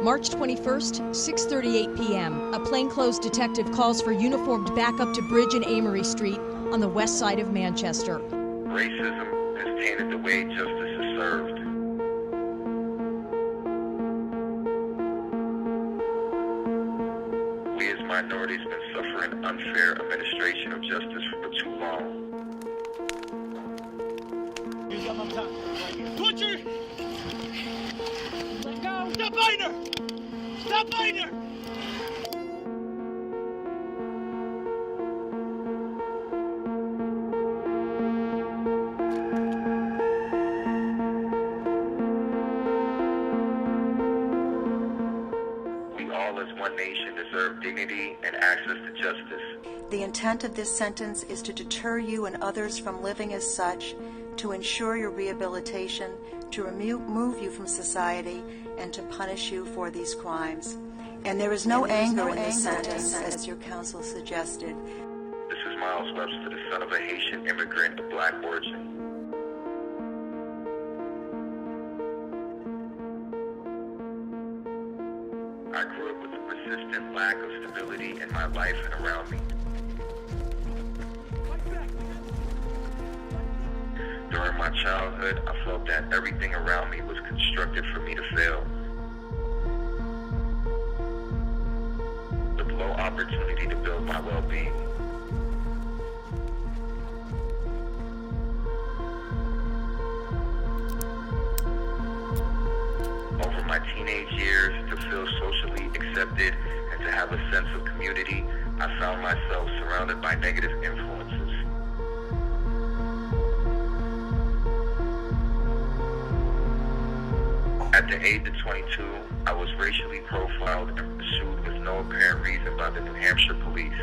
March 21st, 6:38 p.m. A plainclothes detective calls for uniformed backup to Bridge and Amory Street on the west side of Manchester. Racism has tainted the way justice is served. We as minorities have been suffering unfair administration of justice for too long. Butcher! Let go! Stop behind her! Stop behind her! We all as one nation deserve dignity and access to justice. The intent of this sentence is to deter you and others from living as such, to ensure your rehabilitation, to remove you from society, and to punish you for these crimes. And there is no anger in this sentence, as your counsel suggested. This is Myles Webster, the son of a Haitian immigrant of black origin. I grew up with a persistent lack of stability in my life and around me. During my childhood, I felt that everything around me was constructed for me to fail. With low opportunity to build my well-being. Over my teenage years, to feel socially accepted and to have a sense of community, I found myself surrounded by negative influences. At the age of 22, I was racially profiled and pursued with no apparent reason by the New Hampshire police.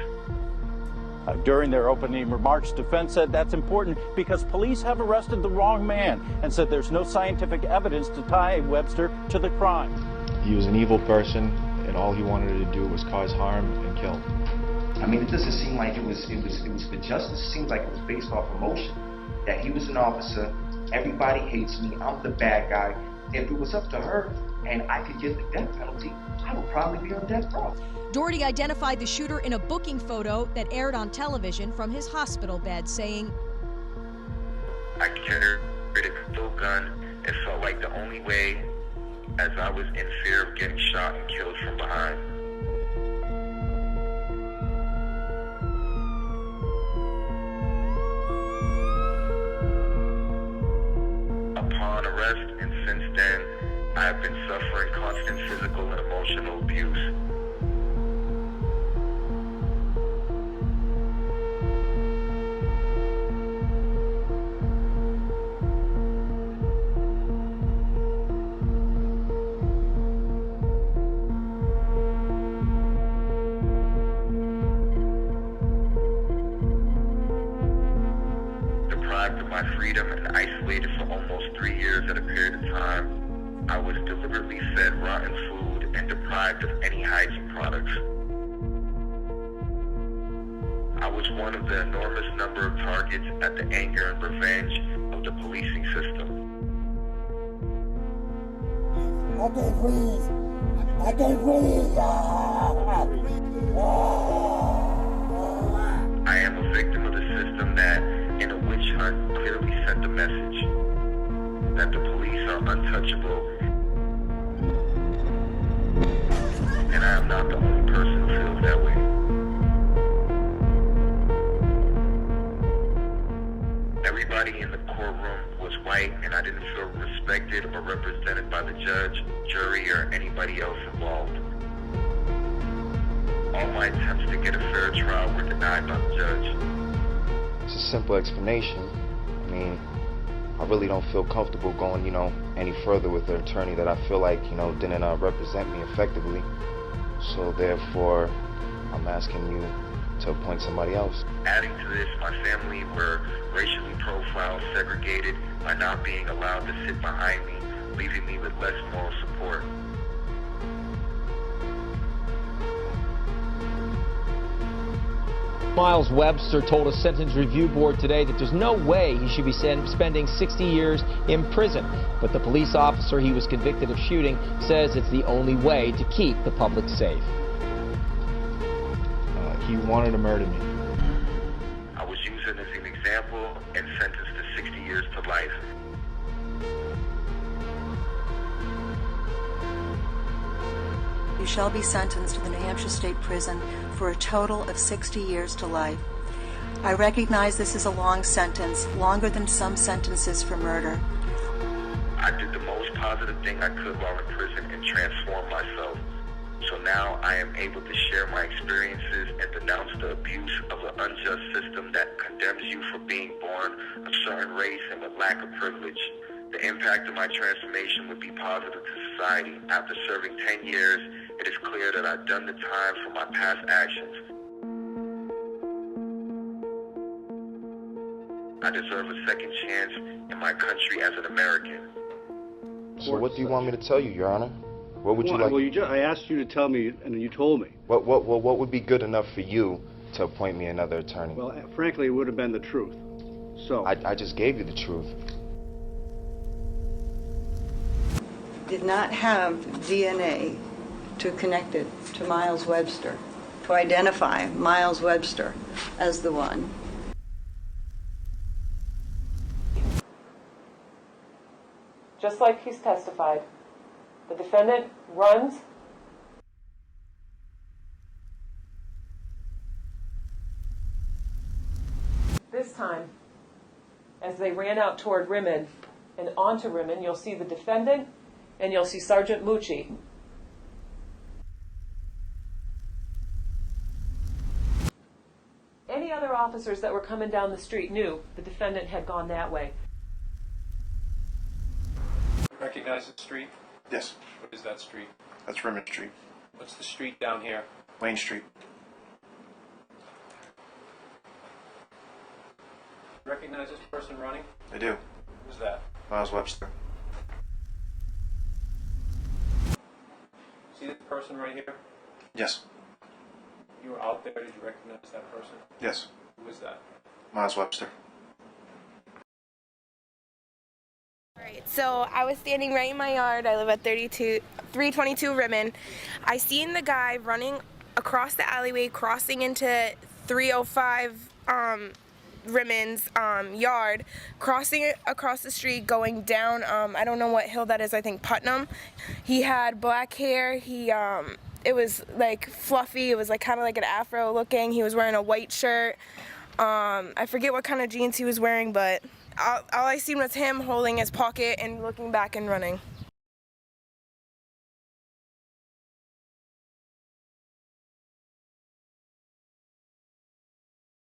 During their opening remarks, defense said that's important because police have arrested the wrong man and said there's no scientific evidence to tie Webster to the crime. He was an evil person, and all he wanted to do was cause harm and kill. I mean, it doesn't seem like it was for justice. It seems like it was based off emotion. That he was an officer, everybody hates me, I'm the bad guy. If it was up to her and I could get the death penalty, I would probably be on death row. Doherty identified the shooter in a booking photo that aired on television from his hospital bed, saying, I carried a concealed gun. It felt like the only way, as I was in fear of getting shot and killed from behind. Upon arrest and since then, I have been suffering constant physical and emotional abuse. Deprived of my freedom and isolated for almost 3 years at a period of time, I was deliberately fed rotten food and deprived of any hygiene products. I was one of the enormous number of targets at the anger and revenge of the policing system. I can't breathe. I can't breathe. I am a victim of the system that, in a witch hunt, clearly sent a message that the police are untouchable. And I am not the only person who feels that way. Everybody in the courtroom was white, and I didn't feel respected or represented by the judge, jury, or anybody else involved. All my attempts to get a fair trial were denied by the judge. It's a simple explanation. I mean, I really don't feel comfortable going, any further with an attorney that I feel like, didn't represent me effectively. So therefore, I'm asking you to appoint somebody else. Adding to this, my family were racially profiled, segregated by not being allowed to sit behind me, leaving me with less moral support. Myles Webster told a sentence review board today that there's no way he should be spending 60 years in prison. But the police officer he was convicted of shooting says it's the only way to keep the public safe. He wanted to murder me. I was using as an example and sentenced to 60 years to life. You shall be sentenced to the New Hampshire State Prison for a total of 60 years to life. I recognize this is a long sentence, longer than some sentences for murder. I did the most positive thing I could while in prison and transformed myself. So now I am able to share my experiences and denounce the abuse of an unjust system that condemns you for being born of certain race and with lack of privilege. The impact of my transformation would be positive to society. After serving 10 years, it is clear that I've done the time for my past actions. I deserve a second chance in my country as an American. So what do you want me to tell you, Your Honor? What would you like? Well, I asked you to tell me, and you told me. What would be good enough for you to appoint me another attorney? Well, frankly, it would have been the truth. So I just gave you the truth. Did not have DNA to connect it to Myles Webster, to identify Myles Webster as the one. Just like he's testified, the defendant runs. This time, as they ran out toward Rimmon and onto Rimmon, you'll see the defendant and you'll see Sergeant Mucci. Any other officers that were coming down the street knew the defendant had gone that way. Recognize the street? Yes. What is that street? That's Rimmon Street. What's the street down here? Wayne Street. Recognize this person running? I do. Who's that? Myles Webster. See this person right here? Yes. You were out there. Did you recognize that person? Yes. Who is that? Myles Webster. Alright, so I was standing right in my yard. I live at 322 Rimmon. I seen the guy running across the alleyway, crossing into 305 Rimmon's yard, crossing it across the street, going down, I don't know what hill that is, I think Putnam. He had black hair, it was like fluffy, it was like kind of like an afro looking. He was wearing a white shirt. I forget what kind of jeans he was wearing, but all I seen was him holding his pocket and looking back and running.